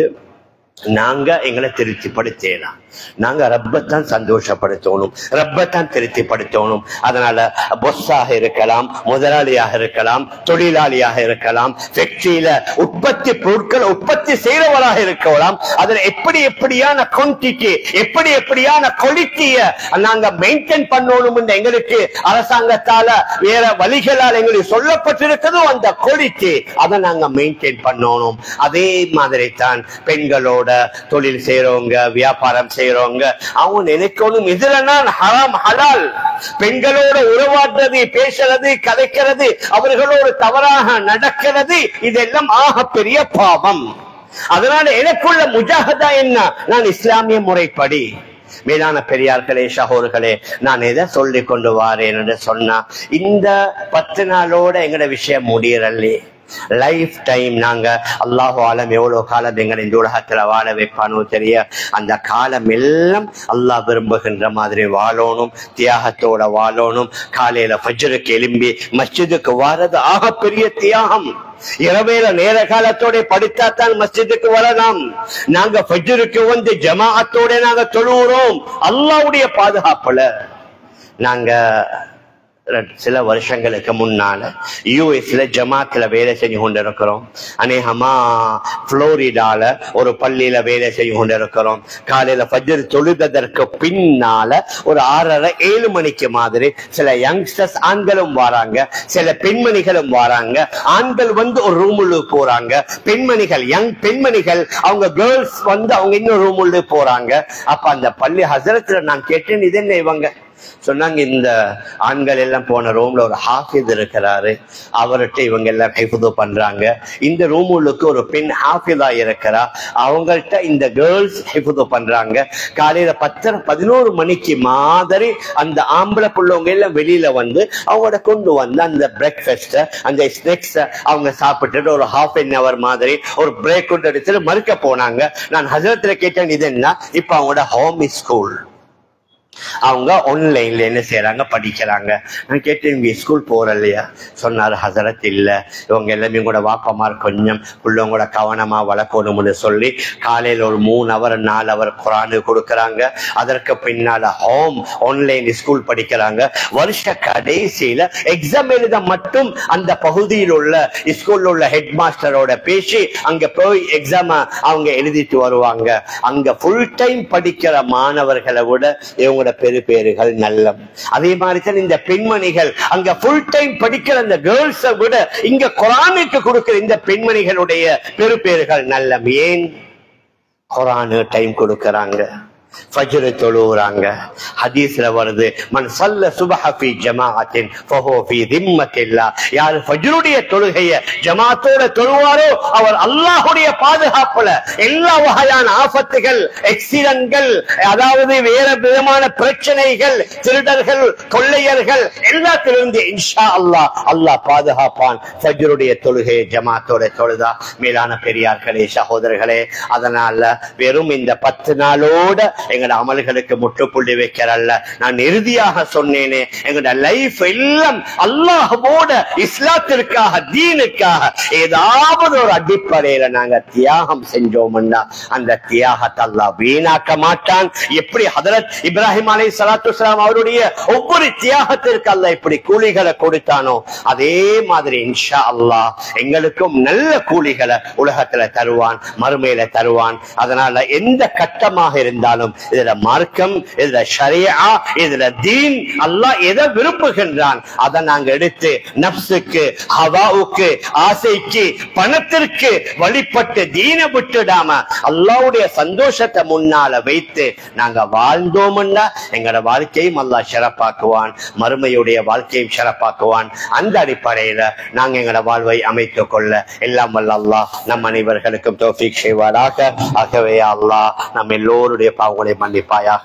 நாங்க எங்களை திருப்திப்படுத்தலாம். நாங்க ரப்பத்தான் சந்தோஷப்படுத்தணும், ரப்பத்தான் திருப்திப்படுத்தணும். அதனால பொஸ்ஸாக இருக்கலாம், முதலாளியாக இருக்கலாம், தொழிலாளியாக இருக்கலாம், ஃபேக்டரியில உற்பத்தி பொருட்கள் உற்பத்தி செய்யறவராக இருக்கலாம். அதுல எப்படியான குவான்டிட்டி, எப்படியான குவாலிட்டிய நாங்க மெயின்டைன் பண்ணணும். எங்களுக்கு அரசாங்கத்தால வேற வழிகளால் எங்களுக்கு சொல்லப்பட்டிருக்கிறதோ அந்த குவாலிட்டி அதை நாங்க மெயின்டைன் பண்ணணும். அதே மாதிரி தான் பெண்களோட தொழில் செய்யறவங்க, வியாபாரம் செய்யறவங்க, அவங்க நினைக்கணும் இதுல நான் ஹராம் ஹலால். பெண்களோட உறவாடுறது, பேசுறது, கதைக்கிறது, அவர்களோடு தவறாக நடக்கிறது, இதெல்லாம் ஆக பெரிய பாவம். அதனால எனக்குள்ள முஜாஹதா என்ன? நான் இஸ்லாமிய முறைப்படி. மேலான பெரியார்களே, சகோதரர்களே, நான் எதை சொல்லி கொண்டு வாரேன் என்று சொன்னா, இந்த 10 நாளோட எங்கட விஷயம் முடியறல்லே. லைஃப் டைம் நாங்க அல்லாஹு ஆலம் எவ்வளவு காலம் எங்களை இந்த உலகத்துல வாழ வைப்பானோ தெரிய, அந்த காலம் எல்லாம் அல்லாஹ் விரும்புகின்ற மாதிரி வாழணும், தியாகத்தோட வாழணும். காலையில ஃபஜ்ருக்கு எழும்பி மஸ்ஜிதுக்கு வாரது ஆக பெரிய தியாகம். இரவேல நேர காலத்தோட படித்தாத்தான் மஸ்ஜிதுக்கு வரலாம். நாங்க ஃபஜ்ருக்கு வந்து ஜமாஅத்தோட நாங்க தொழுகிறோம் அல்லாஹ்வுடைய பாதுகாப்புல. நாங்க சில வருஷங்களுக்கு முன்னால யூஎஸ்ல ஜமாத்துல வேலை செஞ்சு கொண்டிருக்கிறோம். அநேகமா புளோரிடால ஒரு பள்ளியில வேலை செஞ்சு கொண்டிருக்கிறோம். காலையில ஃபஜ்ர் தொழுதற்கு பின்னால ஒரு 6:30-7 மணிக்கு மாதிரி சில யங்ஸ்டர்ஸ் ஆண்களும் வராங்க, சில பெண்மணிகளும் வராங்க. ஆண்கள் வந்து ஒரு ரூமுள்ள போறாங்க, பெண்மணிகள் யங் பெண்மணிகள் அவங்க கேர்ள்ஸ் வந்து அவங்க இன்னொரு ரூமுள்ள போறாங்க. அப்ப அந்த பள்ளி ஹசரத்துல நான் கேட்டேன், இது என்ன இவங்க சொன்னாங்க, இந்த ஆண்கள் எல்லாம் போன ரூம்ல ஒரு ஹாஃபிஸ் இருக்கிறாரு, அவர்கிட்ட இவங்க எல்லாம் ஹிஃப்து பண்றாங்க. இந்த ரூமுக்கு ஒரு பெண் ஹாஃபிதா இருக்கிறா, அவங்கள்ட்ட இந்த கேர்ள்ஸ் ஹிஃப்து பண்றாங்க. காலையில 10-11 மணிக்கு மாதிரி அந்த ஆம்பளை பிள்ளைங்க எல்லாம் வெளியில வந்து அவங்களோட கொண்டு வந்து அந்த பிரேக்ஃபாஸ்ட், அந்த ஸ்நாக்ஸ் அவங்க சாப்பிட்டுட்டு ஒரு ½ மாதிரி ஒரு பிரேக் கொண்டு எடுத்துட்டு மறுக்க போனாங்க. நான் ஹசரத்துல கேட்டேன், இது என்ன? இப்ப அவங்களோட ஹோம் ஸ்கூல், அவங்க ஆன்லைன்ல என்ன செய்யறாங்க, படிக்கிறாங்க. நான் கேட்டேன், இவங்க ஸ்கூல் போற இல்லையா? சொன்னாரு ஹசரத் இல்ல, இவங்க எல்லாமே கூட வாப்பமார் கொஞ்சம் உள்ளவங்களோட கவனமா வளர்க்கணும்னு சொல்லி காலையில ஒரு 3 ஹவர் 4 ஹவர் குரானு கொடுக்கறாங்க. அதற்கு பின்னால ஹோம் ஆன்லைன் ஸ்கூல் படிக்கிறாங்க. வருஷ கடைசியில எக்ஸாம் எழுத மட்டும் அந்த பகுதியில் உள்ள ஸ்கூல்ல உள்ள ஹெட் மாஸ்டரோட பேசி அங்க போய் எக்ஸாம் அவங்க எழுதிட்டு வருவாங்க. அங்க ஃபுல் டைம் படிக்கிற மாணவர்களை விட இவங்க பெருபேறுகள் நல்ல. அதே மாதிரி தான் இந்த பெண்மணிகள் அங்க ஃபுல் டைம் படிக்கிற அந்த கேர்ள்ஸை விட இங்க குர்ஆனுக்கு கொடுக்கிற இந்த பெண்மணிகளுடைய பெருபேறுகள் நல்ல. ஏன்? குர்ஆனு டைம் கொடுக்கறாங்க, ஃபஜ்ர் தொழுறாங்க. ஹதீஸ்ல வருது, மன் ஸல்ல சுப்ஹ ஃபீ ஜமாஅத்தின் ஃபஹுவ ஃபீ திம்மத்தில்லாஹ். யார் ஃபஜ்ருடைய தொழுகையை ஜமாஅத்தோட தொழுவாரோ அவர் அல்லாஹ்வுடைய பாதுகாப்புல. எல்லா வகையான ஆபத்துகள், ஆக்சிடென்ட்கள், அதாவது வேற விதமான பிரச்சனைகள், திருடர்கள், கொள்ளையர்கள் எல்லாத்திலிருந்து இன்ஷா அல்லாஹ் அல்லாஹ் பாதுகாப்பான். ஃபஜ்ருடைய தொழுகையை ஜமாஅத்தோட தொழுதா. மேலான பெரியார்களே, சகோதரர்களே, அதனால வெறும் இந்த 10 நாளோட எங்களோட அமல்களுக்கு முற்றுப்புள்ளி வைக்கிறல்ல, நான் இறுதியாக சொன்னேனே, எங்களோட லைஃப் எல்லாம் அல்லாஹ்வோட இஸ்லாத்திற்காக தீனுக்காக ஏதாவது ஒரு அடிப்படையில நாங்க தியாகம் செஞ்சோம்னா அந்த தியாகத்தை அல்லாஹ் வீணாக்க மாட்டான். எப்படி ஹதரத் இப்ராஹிம் அலைஹிஸ்ஸலாத்து வஸ்ஸலாம் அவருடைய ஒவ்வொரு தியாகத்திற்கு அல்லாஹ் இப்படி கூலிகளை கொடுத்தானோ அதே மாதிரி இன்ஷா அல்லாஹ் எங்களுக்கும் நல்ல கூலிகளை உலகத்துல தருவான், மறுமையில தருவான். அதனால எந்த கட்டமாக இருந்தாலும் இதுல மார்க்கம், இதுல ஷரியா, இதுல தீன், அல்லாஹ் எதை விரும்புகின்றான் அதை நாங்க எடுத்து நப்சுக்கு, ஹவாவுக்கு, ஆசைக்கு, பணத்திற்கு வழிபட்டு தீனை விட்டுடாம அல்லாஹ்வுடைய சந்தோஷத்தை முன்னால வைத்து நாங்க வாழ்ந்தோம்னா எங்களோட வாழ்க்கையும் அல்லாஹ் சிறப்பாக்குவான், மறுமையுடைய வாழ்க்கையும் சிறப்பாக்குவான். அந்த அடிப்படையில நாங்க எங்களோட வாழ்வை அமைத்துக் கொள்ள எல்லாம் வல்ல அல்லாஹ் நம் அனைவர்களுக்கும் தௌஃபீக் செய்வாராக. ஆகவே அல்லாஹ் நம் எல்லோருடைய பாவங்களை மன்னிப்பாயாக.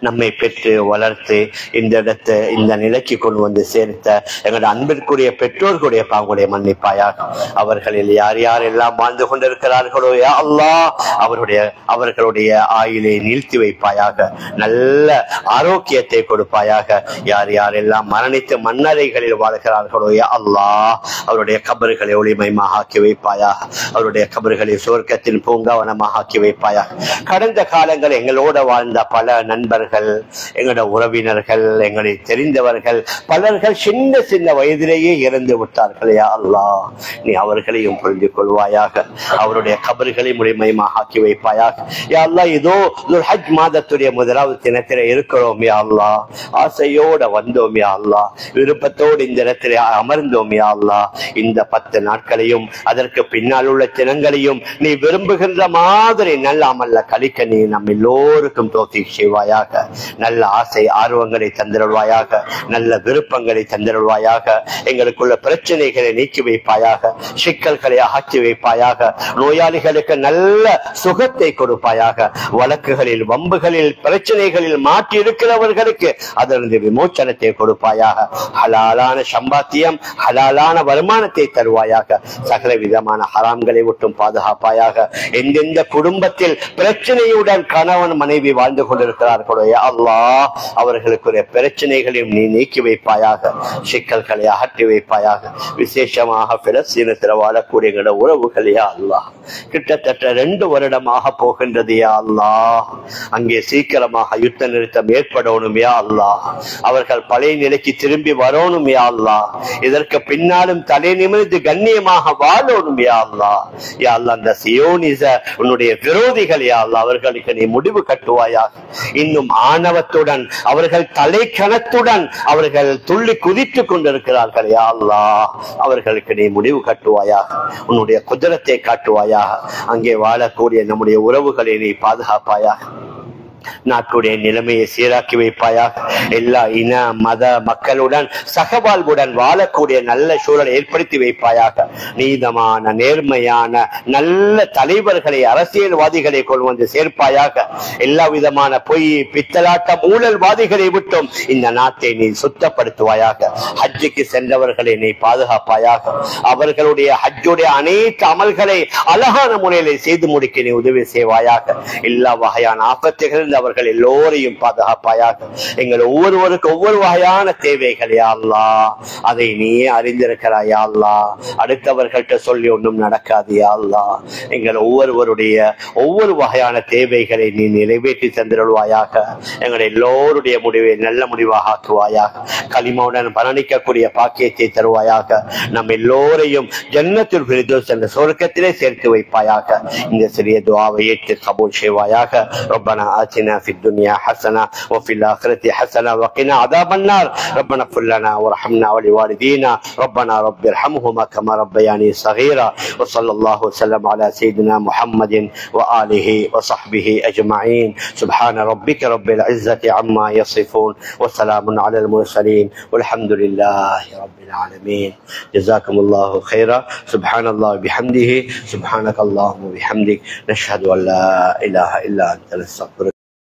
நம்மை பெற்று வளர்த்து இந்த இடத்தை இந்த நிலைக்கு கொண்டு வந்து சேர்த்த எங்களுடைய அன்பிற்குரிய பெற்றோர்களுடைய பாவங்களை மன்னிப்பாயாக. அவர்களில் யார் யாரெல்லாம் வாழ்ந்து கொண்டிருக்கிறார்களோ யா அல்லாஹ் அவர்களுடைய ஆயுளை நீழ்த்தி வைப்பாயாக, நல்ல ஆரோக்கியத்தை கொடுப்பாயாக. யார் யாரெல்லாம் மரணித்து மண்ணறைகளில் வாழ்கிறார்களோ யா அல்லாஹ் அவருடைய கபர்களை ஒளிமயமாக ஆக்கி வைப்பாயாக, அவருடைய கபர்களை சுவர்க்கத்தின் பூங்காவனமாக ஆக்கி வைப்பாயாக. கடந்த காலங்கள் எங்களோட வாழ்ந்த பல நண்பர்கள், எங்களோட உறவினர்கள், எங்களை தெரிந்தவர்கள் பலர்கள் சின்ன சின்ன வயதிலேயே இறந்து விட்டார்கள். யா அல்லாஹ் நீ அவர்களையும் புரிந்து கொள்வாயாக, அவருடைய கபர்களை முழுமையாக ஆக்கி வைப்பாயாக. யா அல்லாஹ் இதோ ஹஜ் மாதத்துடைய முதலாவது தினத்திலே இருக்கிறோம். யா அல்லாஹ் ஆசையோட வந்தோம். யா அல்லாஹ் விருப்பத்தோடு இந்த இடத்திலே அமர்ந்தோம். யா அல்லாஹ் இந்த 10 நாட்களையும் அதற்கு பின்னால் உள்ள தினங்களையும் நீ விரும்புகின்ற மாதிரி நல்ல அமல்ல கழிக்க நீ நம் எல்லோருக்கும் தௌஃபீக் செய்வாயாக. நல்ல ஆசை ஆர்வங்களை தந்திருவாயாக, நல்ல விருப்பங்களை தந்திருவாயாக. எங்களுக்குள்ள பிரச்சனைகளை நீக்கி வைப்பாயாக, சிக்கல்களை அகற்றி வைப்பாயாக. நோயாளிகளுக்கு நல்ல சுகத்தை கொடுப்பாயாக. வழக்குகளில், வம்புகளில், பிரச்சனைகளில் மாற்றி இருக்கிறவர்களுக்கு அதற்கு விமோச்சனத்தை கொடுப்பாயாக. ஹலாலான சம்பாத்தியம், ஹலாலான வருமானத்தை தருவாயாக. சகல விதமான ஹராம்களை விட்டும் பாதுகாப்பாயாக. எந்தெந்த குடும்பத்தில் பிரச்சனையுடன் கணவன் மனைவி வாழ்ந்து கொண்டிருக்கிறார்களோ யா அல்லாஹ் அவர்களுக்குரிய பிரச்சனைகளையும் நீ நீக்கி வைப்பாயாக, சிக்கல்களை அகற்றி வைப்பாயாக. விசேஷமாக பிலஸ்தீனத்தில் வாழக்கூடிய உறவுகள் யா அல்லாஹ் கிட்டத்தட்ட 2 வருடமாக போகின்றது. யா அல்லாஹ் அங்கே சீக்கிரமாக யுத்த நிறுத்தம் ஏற்படணும். யா அல்லாஹ் அவர்கள் பழைய நிலைக்கு திரும்பி வரணும். யா அல்லாஹ் இதற்கு பின்னாலும் தலை நிமிர்ந்து கண்ணியமாக வாழணும். யா அல்லாஹ் யா அல்லாஹ் அந்த சியோனிச உன்னுடைய விரோதிகள் யா அல்லாஹ் அவர்களுக்கு நீ முடிவு கட்டுவாயாக. இன்னும் ஆணவத்துடன் அவர்கள் தலை கணத்துடன் அவர்கள் துள்ளி குதித்துக் கொண்டிருக்கிறார்கள். யா அல்லாஹ் அவர்களுக்கு நீ முடிவு கட்டுவாயாக, உன்னுடைய குதிரத்தை காட்டுவாயாக. அங்கே வாழக்கூடிய நம்முடைய உறவுகளை நீ பாதுகாப்பாயாக. நாட்டுடைய நிலைமையை சீராக்கி வைப்பாயாக. எல்லா இன மத மக்களுடன் சகவாழ்வுடன் வாழக்கூடிய நல்ல சூழலை ஏற்படுத்தி வைப்பாயாக. நீதமான நேர்மையான நல்ல தலைவர்களை, அரசியல்வாதிகளை கொண்டு வந்து சேர்ப்பாயாக. எல்லா விதமான பொய், பித்தலாட்டம், ஊழல்வாதிகளை விட்டும் இந்த நாட்டை நீ சுத்தப்படுத்துவாயாக. ஹஜ்ஜுக்கு சென்றவர்களை நீ பாதுகாப்பாயாக. அவர்களுடைய ஹஜ்ஜுடைய அனைத்து அமல்களை அழகான முறையிலே செய்து முடிக்க நீ உதவி செய்வாயாக. எல்லா வகையான ஆபத்துகள் அவர்கள் எல்லோரையும் பாதுகாப்பாயாக. எங்கள் ஒவ்வொருவருக்கு ஒவ்வொரு வகையான தேவைகள் யா அல்லாஹ் அதை நீயே அறிந்திருக்கிறாய் யா அல்லாஹ். அடுத்தவர்கள்ட்ட சொல்லி ஒன்றும் நடக்காது யா அல்லாஹ். எங்கள் ஒவ்வொருவருடைய ஒவ்வொரு வகையான தேவைகளை நீ நிறைவேற்றி தந்திருவாயாக. எங்கள் எல்லோருடைய முடிவை நல்ல முடிவாக ஆக்குவாயாக. களிமாவுடன் மரணிக்கக்கூடிய பாக்கியத்தை தருவாயாக. நம் எல்லோரையும் ஜன்னத்துல் ஃபிர்தௌஸ் என்ற சொர்க்கத்திலே சேர்த்து வைப்பாயாக. இந்த சிறிய துஆவை ஏற்று கபூல் செய்வாயாக. ரப்பனா ஆத்தினா ஃபித் துன்யா ஹஸனா வ ஃபில் ஆখিরাতি ஹஸனா வ கினா அதாபன்னார். ரப்பனா இக்ஃபிர் லனா வர்ஹம்னா வ லிவாலிதீனா. ரப்பனா ரப்பிர்ஹம்ஹுமா கமா ரப்பயானி ஸகீரா. வ ஸல்லல்லாஹு வஸல்லம் அலா சய்யிதினா முஹம்மதின் வ ஆலிஹி வ ஸஹ்பிஹி அஜ்மஈன். சுப்ஹான ரப்பிக ரப்பில் இஸ்ஸத்தி அம்மா யஸிஃபூன் வ ஸலாமுன் அலல் முர்ஸலீன் வல்ஹம்துலில்லாஹி ரப்பில் ஆலமீன். ஜஸாக்குமுல்லாஹு கைரா. சுப்ஹானல்லாஹி பிஹம்திஹி சுப்ஹானக்கல்லாஹும்ம பிஹம்திக் நஷ்ஹது அன் லா இலாஹா இல்லா அன்த நஸ்தக்ஃபிருக